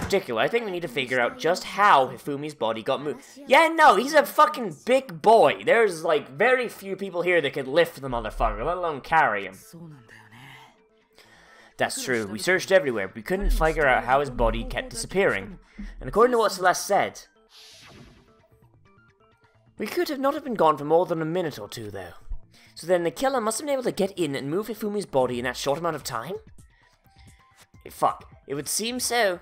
Particular, I think we need to figure out just how Hifumi's body got moved. Yeah, no, he's a fucking big boy. There's, like, very few people here that could lift the motherfucker, let alone carry him. That's true. We searched everywhere, but we couldn't figure out how his body kept disappearing. And according to what Celeste said, we could have not have been gone for more than a minute or two, though. So then the killer must have been able to get in and move Hifumi's body in that short amount of time? Fuck. It would seem so.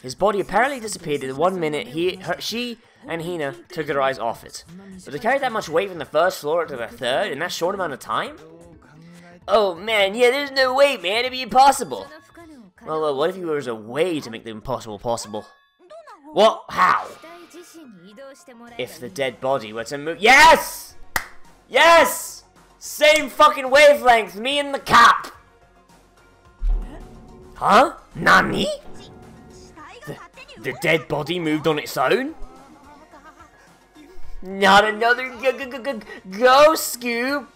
His body apparently disappeared in 1 minute. She and Hina took their eyes off it. But to carry that much weight from the first floor to the third in that short amount of time? Oh man, yeah, there's no way, man. It'd be impossible. Well, what if there was a way to make the impossible possible? What? How? If the dead body were to move— Yes! Yes! Same fucking wavelength, me and the cap! Huh? Nani? The dead body moved on its own? Not another ghost scoop!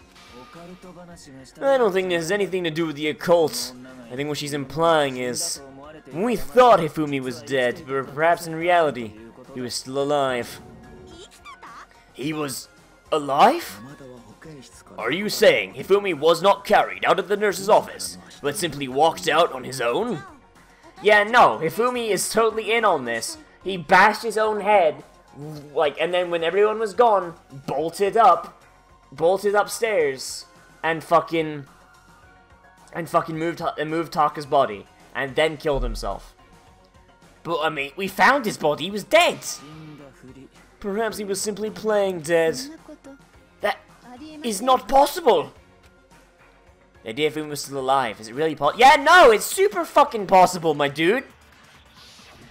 I don't think there's anything to do with the occult. I think what she's implying is, we thought Hifumi was dead, but perhaps in reality, he was still alive. He was alive? Are you saying Hifumi was not carried out of the nurse's office, but simply walked out on his own? Yeah, no, Hifumi is totally in on this. He bashed his own head, like, and then when everyone was gone, bolted upstairs, and fucking moved Taka's body, and then killed himself. But I mean, we found his body. He was dead. Perhaps he was simply playing dead. That is not possible. The idea of him was still alive. Is it really possible? Yeah, no, it's super fucking possible, my dude.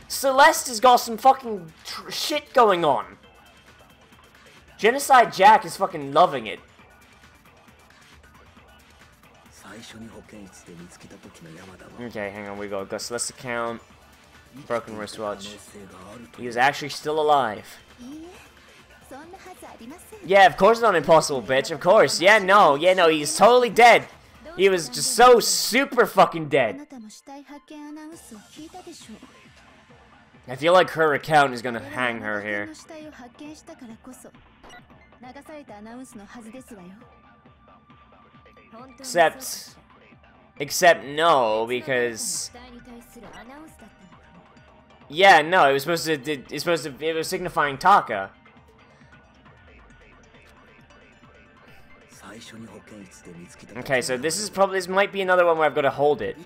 Celeste has got some fucking shit going on. Genocide Jack is fucking loving it. Okay, hang on, we got Celeste's account. Broken wristwatch. He was actually still alive. Yeah, of course it's not impossible, bitch. Of course. Yeah, no, he's totally dead. He was just so super fucking dead. I feel like her account is gonna hang her here. Except no, because yeah, no, it was signifying Taka. Okay, so this might be another one where I've got to hold it.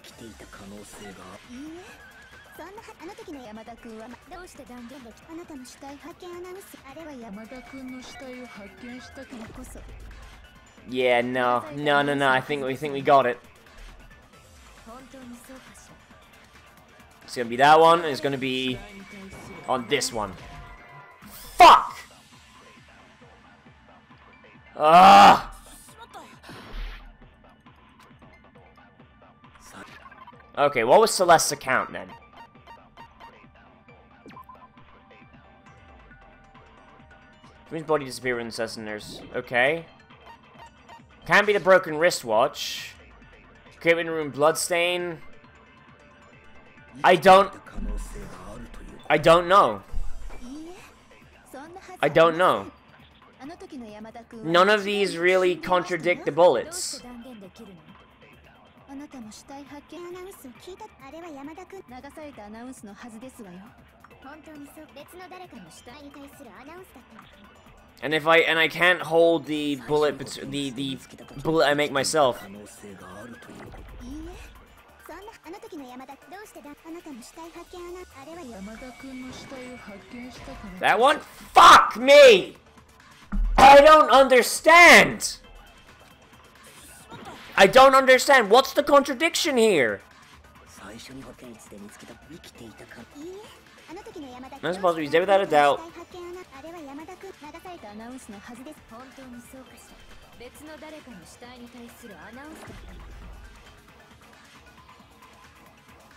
Yeah, no, I think we got it. It's gonna be that one, and it's gonna be on this one. Fuck! Ah! Okay, what was Celeste's account then? His body disappeared in the Cessners. Okay. Can't be the broken wristwatch. Equipment room bloodstain. I don't know. I don't know. None of these really contradict the bullets. And I can't hold the bullet, the bullet I make myself. That one? Fuck me! I don't understand! I don't understand. What's the contradiction here? I'm supposed to be dead without a doubt.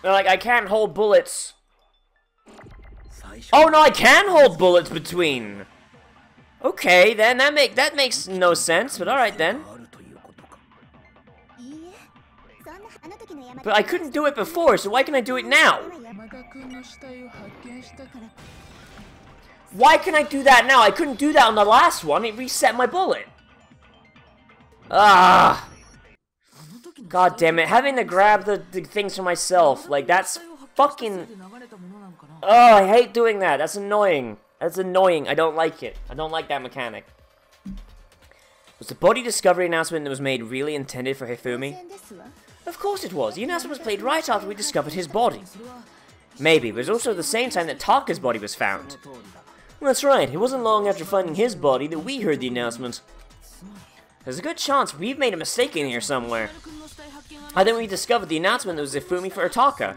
Like, I can't hold bullets. Oh no, I can hold bullets between. Okay, then that makes no sense. But all right then. But I couldn't do it before, so why can I do it now? Why can I do that now? I couldn't do that on the last one. It reset my bullet. Ah. God damn it. Having to grab the things for myself. Like, that's fucking... Oh, I hate doing that. That's annoying. That's annoying. I don't like it. I don't like that mechanic. Was the body discovery announcement that was made really intended for Hifumi? Of course it was. The announcement was played right after we discovered his body. Maybe, but it was also at the same time that Taka's body was found. Well, that's right. It wasn't long after finding his body that we heard the announcement. There's a good chance we've made a mistake in here somewhere. I think we discovered the announcement that was Hifumi for Taka.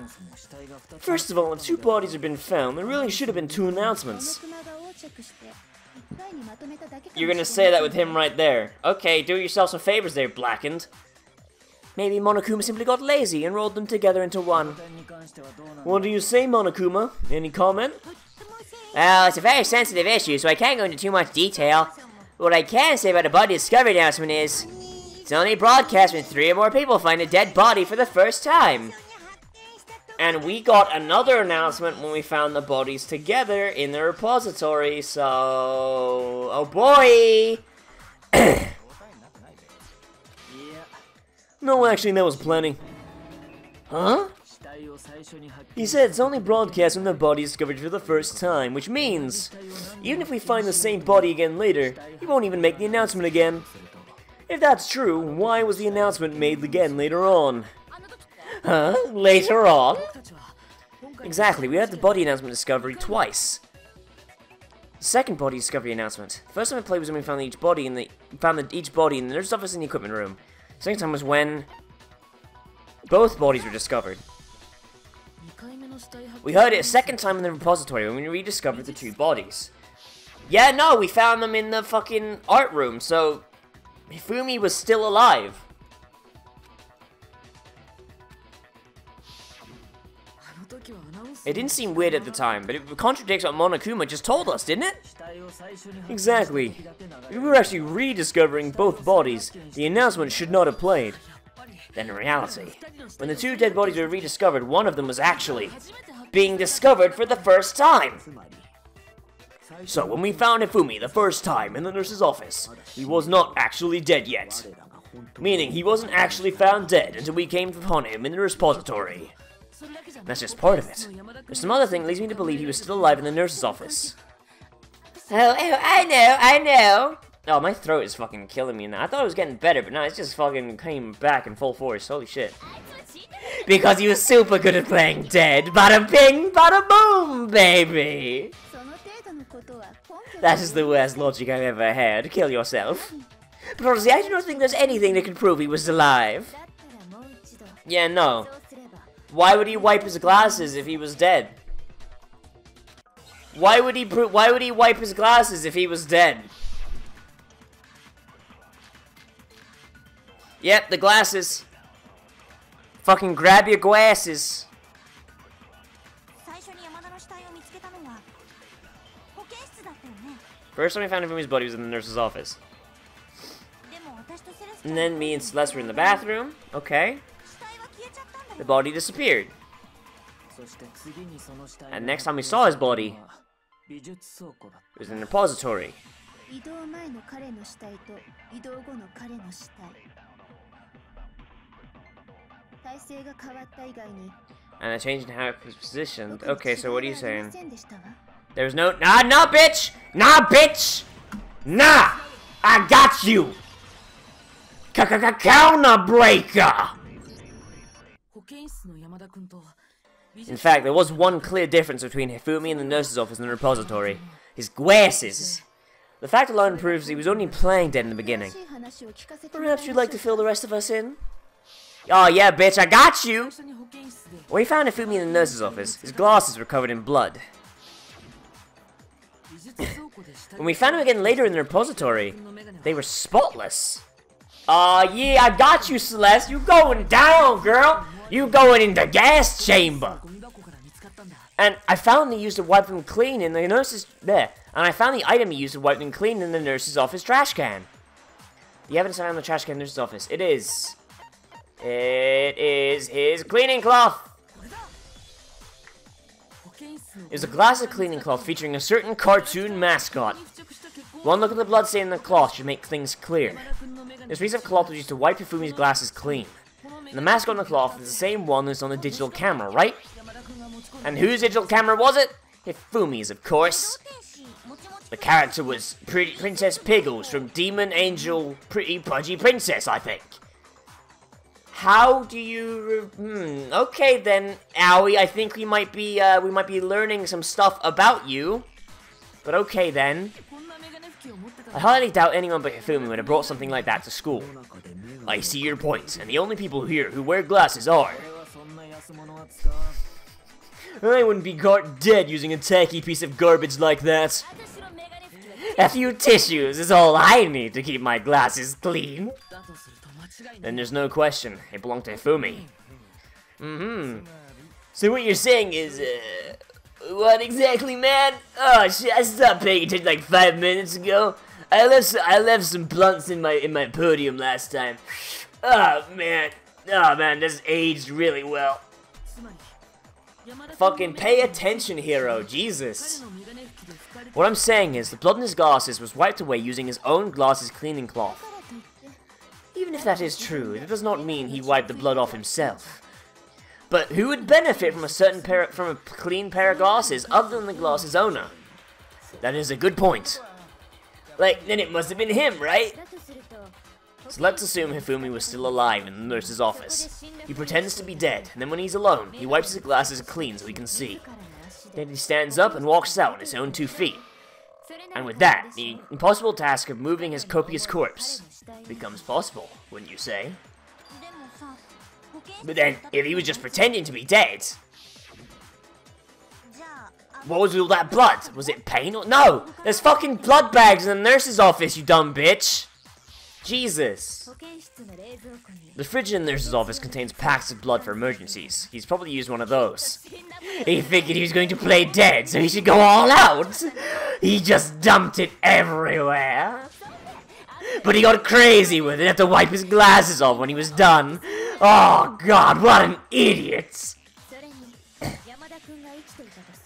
First of all, if 2 bodies have been found, there really should have been 2 announcements. You're gonna say that with him right there. Okay, do yourself some favors there, Blackened. Maybe Monokuma simply got lazy and rolled them together into one. What do you say, Monokuma? Any comment? Well, it's a very sensitive issue, so I can't go into too much detail. What I can say about the body discovery announcement is... it's only broadcast when 3 or more people find a dead body for the first time. And we got another announcement when we found the bodies together in the repository, so... oh boy! No, actually, that was plenty. Huh? He said it's only broadcast when the body is discovered for the first time, which means, even if we find the same body again later, he won't even make the announcement again. If that's true, why was the announcement made again later on? Huh? Later on? Exactly, we had the body announcement discovery twice. The second body discovery announcement. First time I played was when we found each body in the nurse's office and the equipment room. Second time was when both bodies were discovered. We heard it a second time in the repository when we rediscovered the 2 bodies. Yeah, no, we found them in the fucking art room, so Hifumi was still alive. It didn't seem weird at the time, but it contradicts what Monokuma just told us, didn't it? Exactly. If we were actually rediscovering both bodies, the announcement should not have played. Then in reality, when the 2 dead bodies were rediscovered, one of them was actually being discovered for the first time. So when we found Hifumi the first time in the nurse's office, he was not actually dead yet. Meaning he wasn't actually found dead until we came upon him in the repository. That's just part of it. There's some other thing that leads me to believe he was still alive in the nurse's office. Oh, I know. Oh, my throat is fucking killing me now. I thought it was getting better, but now it's just fucking came back in full force. Holy shit. Because he was super good at playing dead. Bada bing, bada boom, baby. That is the worst logic I've ever had. Kill yourself. But honestly, I do not think there's anything that can prove he was alive. Yeah, no. Why would he wipe his glasses if he was dead? Why would he wipe his glasses if he was dead? Yep, the glasses. Fucking grab your glasses. First time we found Hifumi's body was in the nurse's office. And then me and Celeste were in the bathroom. Okay. The body disappeared. And next time we saw his body, it was in the repository. And I changed how it was positioned. Okay, so what are you saying? There was no... Nah, bitch! Nah, bitch! Nah! I got you! Counter breaker! In fact, there was one clear difference between Hifumi and the nurse's office and the repository. His glasses. The fact alone proves he was only playing dead in the beginning. Perhaps you'd like to fill the rest of us in? Oh yeah, bitch, I got you! When we found Hifumi in the nurse's office, his glasses were covered in blood. When we found him again later in the repository, they were spotless. Yeah, I got you, Celeste. You going down, girl. You going in the gas chamber. And I found he used to wipe them clean in the nurse's... There. And I found the item he used to wipe them clean in the nurse's office trash can. The evidence found in the trash can in the nurse's office. It is... It is his cleaning cloth. It's a glass of cleaning cloth featuring a certain cartoon mascot. One look at the blood stain in the cloth should make things clear. This piece of cloth was used to wipe Hifumi's glasses clean. And the mascot on the cloth is the same one that's on the digital camera, right? And whose digital camera was it? Hifumi's, of course. The character was Princess Piggles from Demon Angel Pretty Pudgy Princess, I think. How do you... okay then, Owie, I think we might be learning some stuff about you. But okay then. I highly doubt anyone but Hifumi would have brought something like that to school. I see your point, and the only people here who wear glasses are... I wouldn't be caught dead using a tacky piece of garbage like that. A few tissues is all I need to keep my glasses clean. Then there's no question, it belonged to Hifumi. So what you're saying is, what exactly, man? Oh shit, I stopped paying attention like 5 minutes ago. I left some blunts in my podium last time. Oh man, this aged really well. Fucking pay attention, hero, Jesus. What I'm saying is, the blood in his glasses was wiped away using his own glasses cleaning cloth. Even if that is true, it does not mean he wiped the blood off himself. But who would benefit from a clean pair of glasses other than the glasses owner? That is a good point. Like, then it must have been him, right? So let's assume Hifumi was still alive in the nurse's office. He pretends to be dead, and then when he's alone, he wipes his glasses clean so he can see. Then he stands up and walks out on his own 2 feet. And with that, the impossible task of moving his copious corpse becomes possible, wouldn't you say? But then, if he was just pretending to be dead, what was all that blood? Was it pain or— No! There's fucking blood bags in the nurse's office, you dumb bitch! Jesus. The fridge in the nurse's office contains packs of blood for emergencies. He's probably used one of those. He figured he was going to play dead, so he should go all out. He just dumped it everywhere. But he got crazy with it, had to wipe his glasses off when he was done. Oh god, what an idiot!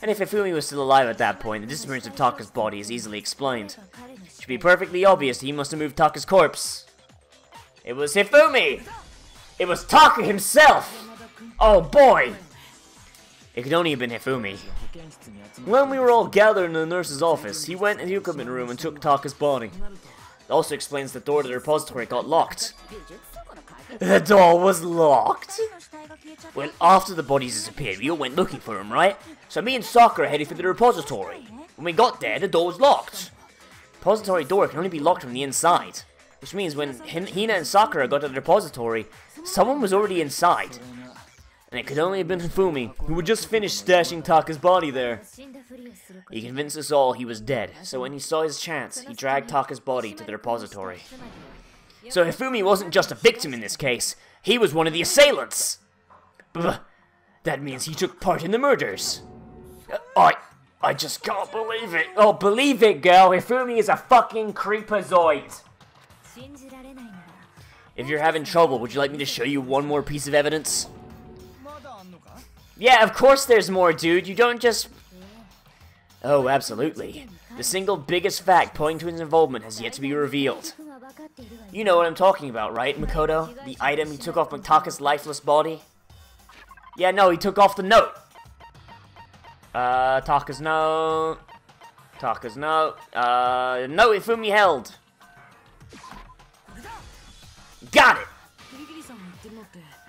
And if Hifumi was still alive at that point, the disappearance of Taka's body is easily explained. It should be perfectly obvious he must have moved Taka's corpse. It was Hifumi! It was Taka himself! Oh boy! It could only have been Hifumi. When we were all gathered in the nurse's office, he went in the equipment room and took Taka's body. It also explains the door to the repository got locked. The door was locked? Well, after the bodies disappeared, we all went looking for him, right? So me and Sakura headed for the repository. When we got there, the door was locked. The repository door can only be locked from the inside. Which means when Hina and Sakura got to the repository, someone was already inside. And it could only have been Hifumi, who had just finished stashing Taka's body there. He convinced us all he was dead, so when he saw his chance, he dragged Taka's body to the repository. So Hifumi wasn't just a victim in this case, he was one of the assailants! That means he took part in the murders. I just can't believe it. Oh, believe it, girl, Hifumi is a fucking creepazoid. If you're having trouble, would you like me to show you one more piece of evidence? Yeah, of course there's more, dude. You don't just... Oh, absolutely. The single biggest fact pointing to his involvement has yet to be revealed. You know what I'm talking about, right, Makoto? The item he took off Taka's lifeless body? Yeah, no, he took off the note. Taka's note. Taka's note. No, Hifumi held. Got it!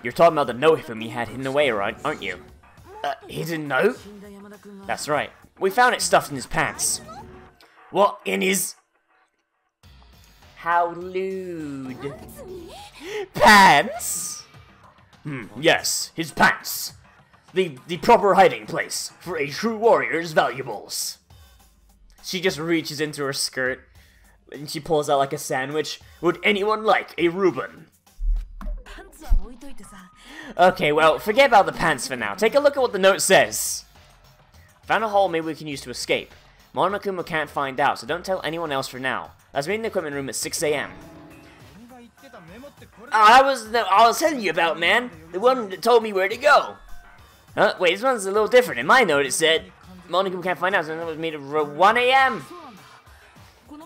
You're talking about the note Hifumi had hidden away, right, aren't you? Hidden note? That's right. We found it stuffed in his pants. What, in his... How lewd. Pants? Yes, his pants. The proper hiding place for a true warrior's valuables. She just reaches into her skirt and she pulls out like a sandwich. Would anyone like a Reuben? Okay, well, forget about the pants for now. Take a look at what the note says. Found a hole maybe we can use to escape. Monokuma can't find out, so don't tell anyone else for now. Let's meet in the equipment room at 6 AM. I was telling you about, man. The one that told me where to go. Huh? Wait, this one's a little different. In my note it said, Monica can't find out, so it was made at 1 a.m.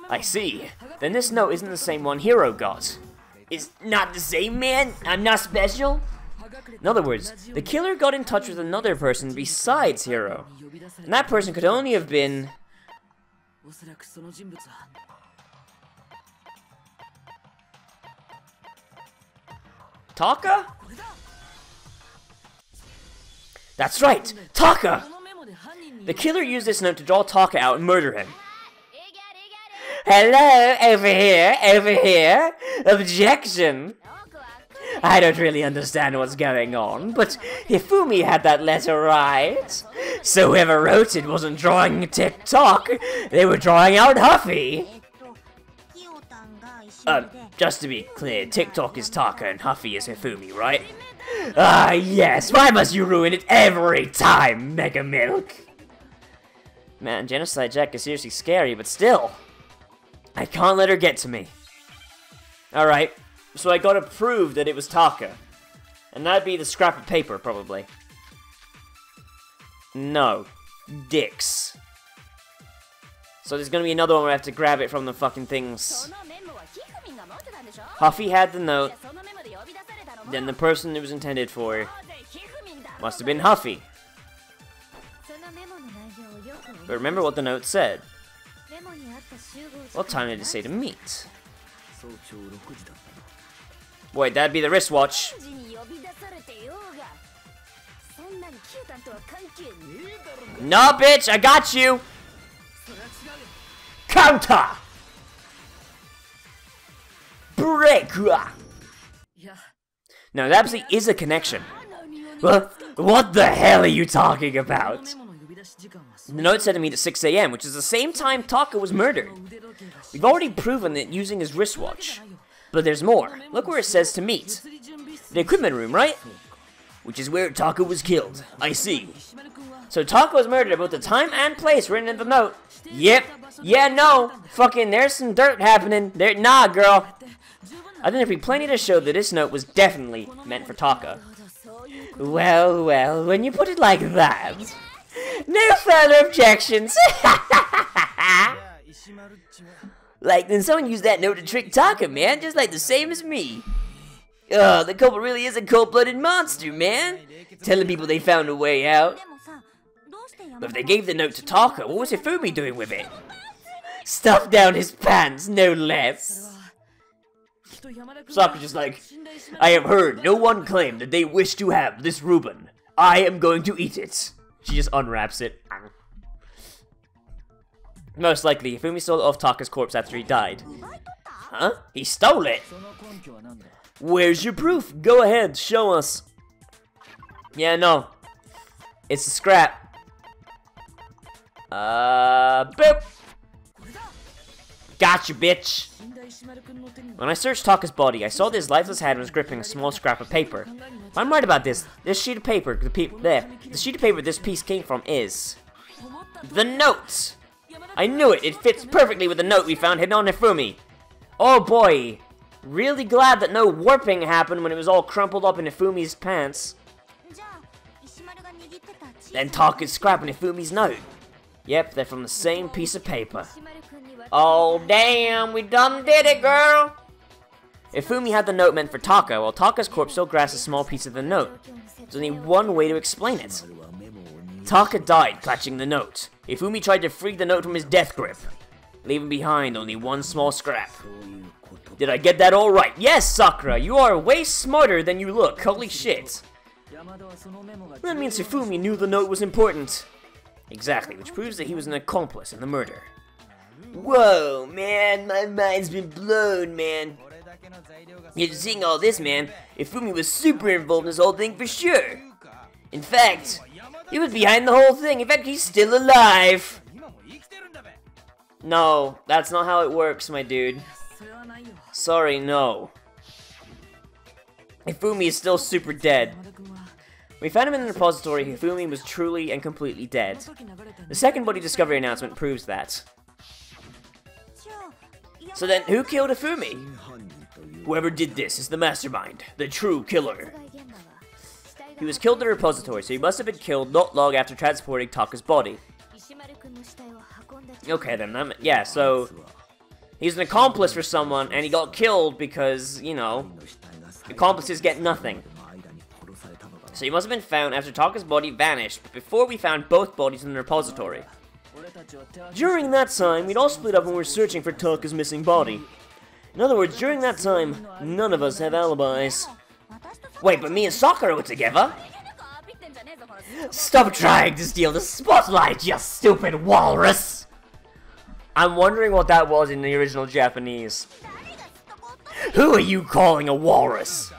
I see. Then this note isn't the same one Hero got. It's not the same, man? I'm not special? In other words, the killer got in touch with another person besides Hero. And that person could only have been... Taka? That's right! Taka! The killer used this note to draw Taka out and murder him. Hello, over here, objection! I don't really understand what's going on, but Hifumi had that letter right. So whoever wrote it wasn't drawing TikTok, they were drawing out Huffy. Just to be clear, TikTok is Taka and Huffy is Hifumi, right? Ah, yes, why must you ruin it every time, Mega Milk? Man, Genocide Jack is seriously scary, but still. I can't let her get to me. Alright, so I gotta prove that it was Taka. And that'd be the scrap of paper, probably. No. Dicks. So there's gonna be another one where I have to grab it from the fucking things. Huffy had the note. Then the person it was intended for must have been Huffy. But remember what the note said. What time did it say to meet? Wait, that'd be the wristwatch. No, bitch, I got you! Counter! Break! Now, there absolutely is a connection. Well, what the hell are you talking about? The note said to meet at 6 a.m., which is the same time Taka was murdered. We've already proven that using his wristwatch. But there's more. Look where it says to meet. The equipment room, right? Which is where Taka was killed. I see. So Taka was murdered at both the time and place written in the note. Yep. Yeah, no. Fucking there's some dirt happening. Nah, girl. I think there'd be plenty to show that this note was definitely meant for Taka. Well, well, when you put it like that... No further objections! Like, then someone used that note to trick Taka, man, just like the same as me. Oh, the culprit really is a cold-blooded monster, man. Telling people they found a way out. But if they gave the note to Taka, what was Hifumi doing with it? Stuffed down his pants, no less. Sakura's just like, I have heard no one claim that they wish to have this Reuben. I am going to eat it. She just unwraps it. Most likely, Hifumi stole it off Taka's corpse after he died. Huh? He stole it? Where's your proof? Go ahead, show us. Yeah, no. It's a scrap. Boop! Gotcha, bitch! When I searched Taka's body, I saw that his lifeless hand was gripping a small scrap of paper. If I'm right about this, this sheet of paper, the sheet of paper this piece came from is... the note! I knew it! It fits perfectly with the note we found hidden on Hifumi. Oh boy! Really glad that no warping happened when it was all crumpled up in Hifumi's pants. Then Taka's scrap and Hifumi's note. Yep, they're from the same piece of paper. Oh damn, we done did it, girl! Hifumi had the note meant for Taka, while Taka's corpse still grasped a small piece of the note. There's only one way to explain it. Taka died clutching the note. Hifumi tried to free the note from his death grip, leaving behind only one small scrap. Did I get that all right? Yes, Sakura, you are way smarter than you look. Holy shit. That means Hifumi knew the note was important. Exactly, which proves that he was an accomplice in the murder. Whoa, man, my mind's been blown, man. After seeing all this, man, Hifumi was super involved in this whole thing for sure. In fact, he was behind the whole thing. In fact, he's still alive. No, that's not how it works, my dude. Sorry, no. Hifumi is still super dead. We found him in the repository. Hifumi was truly and completely dead. The second body discovery announcement proves that. So then, who killed Hifumi? Whoever did this is the mastermind, the true killer. He was killed in a repository, so he must have been killed not long after transporting Taka's body. Okay then, yeah, so he's an accomplice for someone, and he got killed because, you know, accomplices get nothing. So he must have been found after Taka's body vanished, but before we found both bodies in the repository. During that time, we'd all split up and were searching for Taka's missing body. In other words, during that time, none of us have alibis. Wait, but me and Sakura were together? Stop trying to steal the spotlight, you stupid walrus! I'm wondering what that was in the original Japanese. Who are you calling a walrus?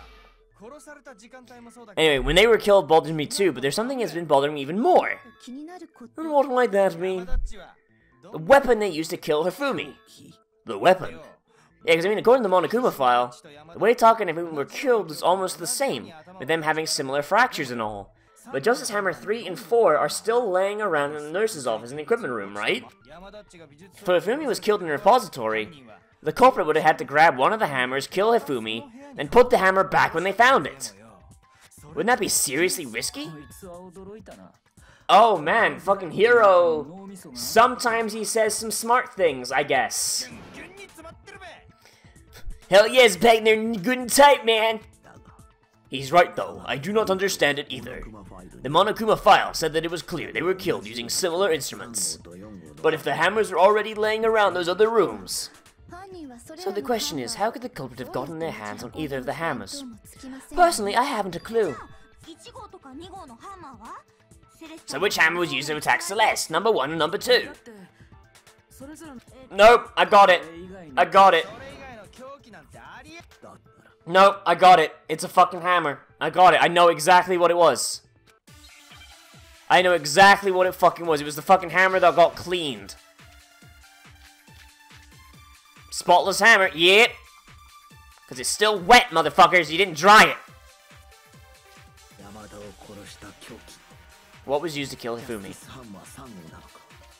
Anyway, when they were killed, bothered me too, but there's something that's been bothering me even more. And what might that mean? The weapon they used to kill Hifumi. The weapon? Yeah, because I mean, according to the Monokuma file, the way Taka and Hifumi were killed was almost the same, with them having similar fractures and all. But Justice Hammer 3 and 4 are still laying around in the nurse's office in the equipment room, right? If Hifumi was killed in the repository, the culprit would have had to grab one of the hammers, kill Hifumi, then put the hammer back when they found it. Wouldn't that be seriously risky? Oh man, fucking hero. Sometimes he says some smart things, I guess. Hell yes, Peg, they're good and tight, man. He's right though, I do not understand it either. The Monokuma file said that it was clear they were killed using similar instruments. But if the hammers were already laying around those other rooms... So the question is, how could the culprit have gotten their hands on either of the hammers? Personally, I haven't a clue. So which hammer was used to attack Celeste? Number 1 and number 2? Nope, I got it. I got it. Nope, I got it. It's a fucking hammer. I got it. I know exactly what it was. I know exactly what it fucking was. It was the fucking hammer that got cleaned. Spotless hammer, yep. Because it's still wet, motherfuckers. You didn't dry it. What was used to kill Hifumi?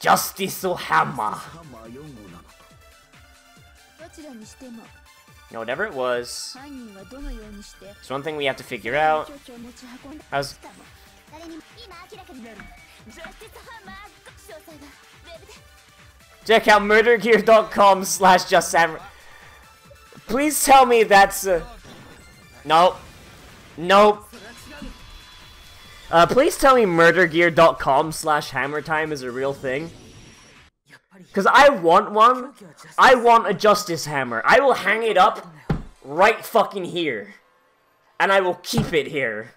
Justice Hammer. No, whatever it was, it's one thing we have to figure out. How's... Check out murdergear.com/justhammer. Please tell me that's Nope. Nope. Please tell me murdergear.com/hammertime is a real thing. Because I want one. I want a justice hammer. I will hang it up right fucking here. And I will keep it here.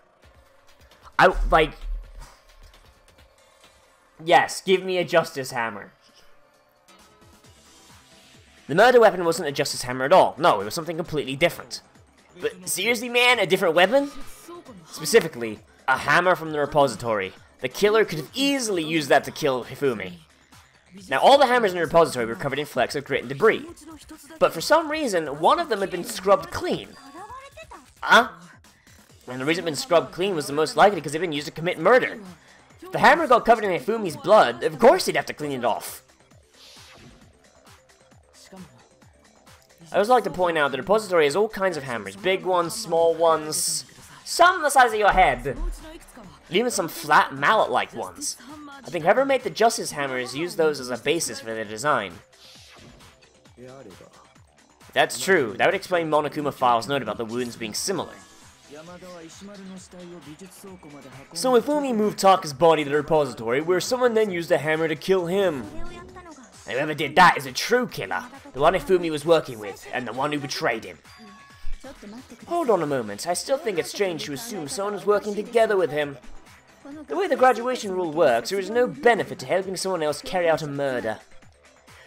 Yes, give me a justice hammer. The murder weapon wasn't a justice hammer at all. No, it was something completely different. But seriously, man, a different weapon? Specifically, a hammer from the repository. The killer could have easily used that to kill Hifumi. Now, all the hammers in the repository were covered in flecks of grit and debris. But for some reason, one of them had been scrubbed clean. Huh? And the reason it had been scrubbed clean was the most likely because it had been used to commit murder. If the hammer got covered in Hifumi's blood, of course he'd have to clean it off. I always like to point out that the repository has all kinds of hammers. Big ones, small ones, some the size of your head, and even some flat mallet-like ones. I think whoever made the Justice Hammers used those as a basis for their design. That's true. That would explain Monokuma File's note about the wounds being similar. So Hifumi moved Taka's body to the repository, where someone then used a hammer to kill him. And whoever did that is a true killer, the one Hifumi was working with, and the one who betrayed him. Hold on a moment, I still think it's strange to assume someone is working together with him. The way the graduation rule works, there is no benefit to helping someone else carry out a murder.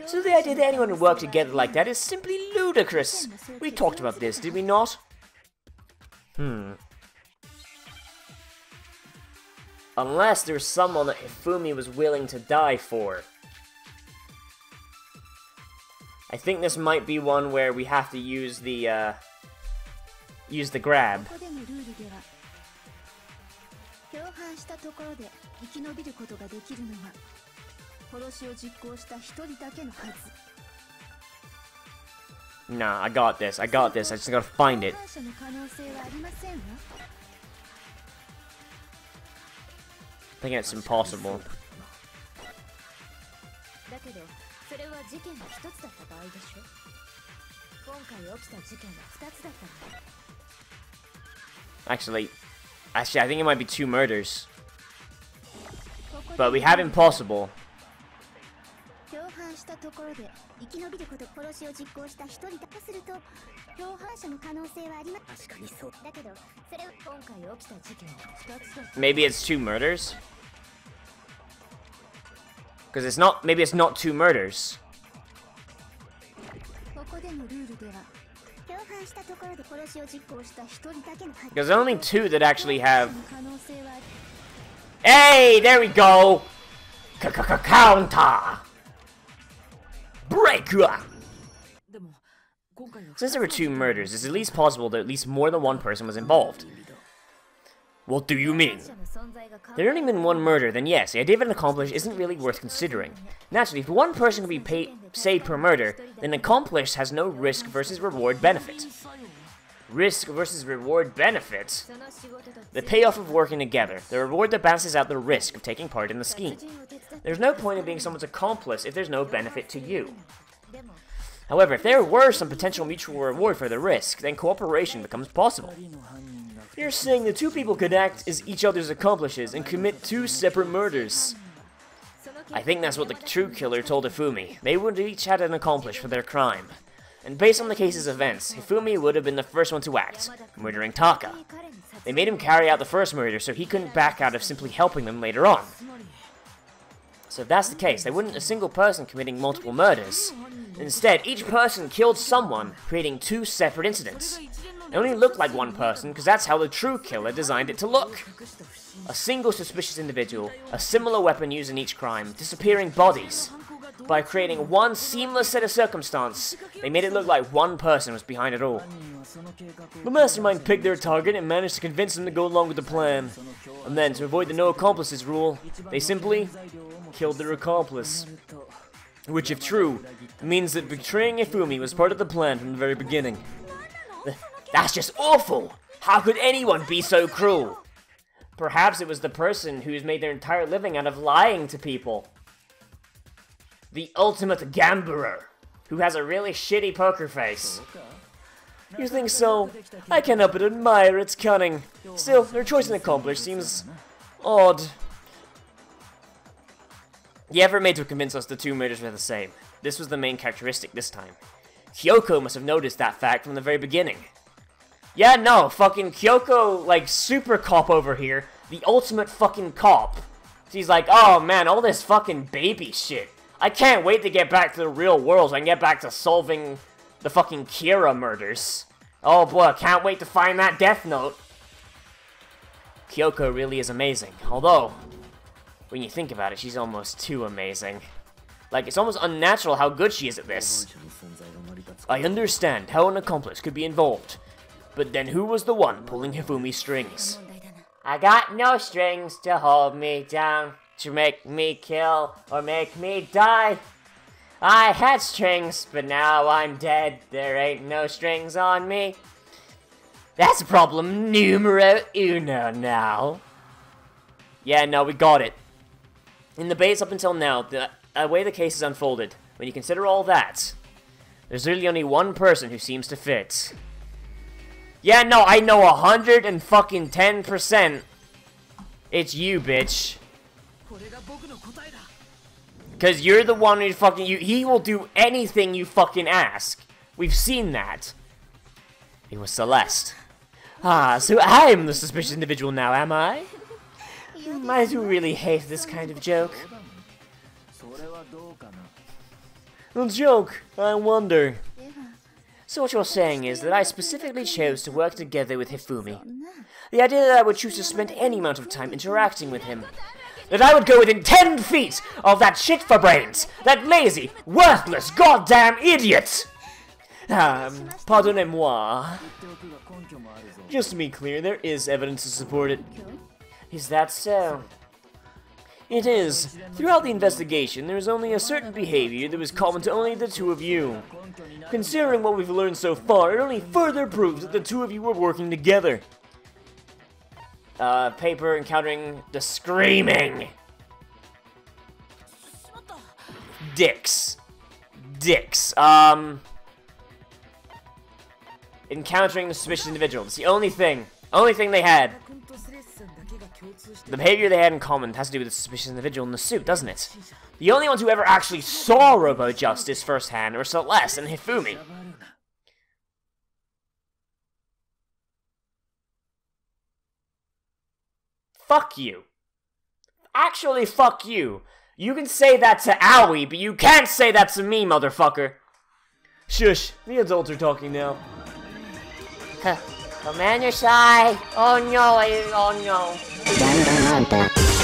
So the idea that anyone would work together like that is simply ludicrous. We talked about this, did we not? Unless there's someone that Hifumi was willing to die for. I think this might be one where we have to use the grab. Nah, I got this. I got this. I just gotta find it. I think it's impossible. Actually, I think it might be 2 murders. But we have impossible. Maybe it's 2 murders? Because it's not, maybe it's not 2 murders. Because there's only 2 that actually have... Hey, there we go! Counter! Breaker! Since there were 2 murders, it's at least possible that at least more than one person was involved. What do you mean? There had only been 1 murder, then yes, the idea of an accomplice isn't really worth considering. Naturally, if 1 person can be saved per murder, then an accomplice has no risk versus reward benefit. Risk versus reward benefit? The payoff of working together, the reward that balances out the risk of taking part in the scheme. There's no point in being someone's accomplice if there's no benefit to you. However, if there were some potential mutual reward for the risk, then cooperation becomes possible. You're saying the 2 people could act as each other's accomplices and commit 2 separate murders. I think that's what the true killer told Hifumi. They would each had an accomplice for their crime. And based on the case's events, Hifumi would have been the first one to act, murdering Taka. They made him carry out the first murder so he couldn't back out of simply helping them later on. So if that's the case, there wouldn't a single person committing multiple murders. Instead, each person killed someone, creating 2 separate incidents. It only looked like 1 person because that's how the true killer designed it to look. A single suspicious individual, a similar weapon used in each crime, disappearing bodies. By creating 1 seamless set of circumstance, they made it look like 1 person was behind it all. The mastermind picked their target and managed to convince them to go along with the plan. And then, to avoid the no accomplices rule, they simply killed their accomplice. Which, if true, means that betraying Hifumi was part of the plan from the very beginning. That's just awful! How could anyone be so cruel? Perhaps it was the person who's made their entire living out of lying to people. The ultimate gambler, who has a really shitty poker face. You think so? I can't help but admire its cunning. Still, their choice in accomplice seems odd. The effort made to convince us the 2 murders were the same. This was the main characteristic this time. Kyoko must have noticed that fact from the very beginning. Yeah, no, fucking Kyoko, like, super cop over here. The ultimate fucking cop. She's like, oh man, all this fucking baby shit. I can't wait to get back to the real world so I can get back to solving the fucking Kira murders. Oh boy, I can't wait to find that death note. Kyoko really is amazing. Although, when you think about it, she's almost too amazing. Like, it's almost unnatural how good she is at this. I understand how an accomplice could be involved. But then who was the one pulling Hifumi's strings? I got no strings to hold me down, to make me kill or make me die. I had strings, but now I'm dead. There ain't no strings on me. That's problem numero uno now. Yeah, no, we got it. In the base up until now, the way the case is unfolded, when you consider all that, there's really only 1 person who seems to fit. Yeah, no, I know 110%. It's you, bitch. Because you're the one who fucking... he will do anything you fucking ask. We've seen that. It was Celeste. Ah, so I'm the suspicious individual now, am I? I do really hate this kind of joke. A joke? I wonder. So what you're saying is that I specifically chose to work together with Hifumi. The idea that I would choose to spend any amount of time interacting with him. That I would go within 10 feet of that shit for brains! That lazy, worthless, goddamn idiot! Pardonnez-moi. Just to be clear, there is evidence to support it. Is that so? It is. Throughout the investigation, there is only a certain behavior that was common to only the two of you. Considering what we've learned so far, it only further proves that the two of you were working together. Paper encountering the screaming. Dicks. Encountering the suspicious individual. It's the only thing they had. The behavior they had in common has to do with the suspicious individual in the suit, doesn't it? The only ones who ever actually saw Robo Justice firsthand were Celeste and Hifumi. Fuck you. Actually, fuck you. You can say that to Aoi, but you can't say that to me, motherfucker. Shush, the adults are talking now. Commander Sai! Oh no, oh no. Danganronpa.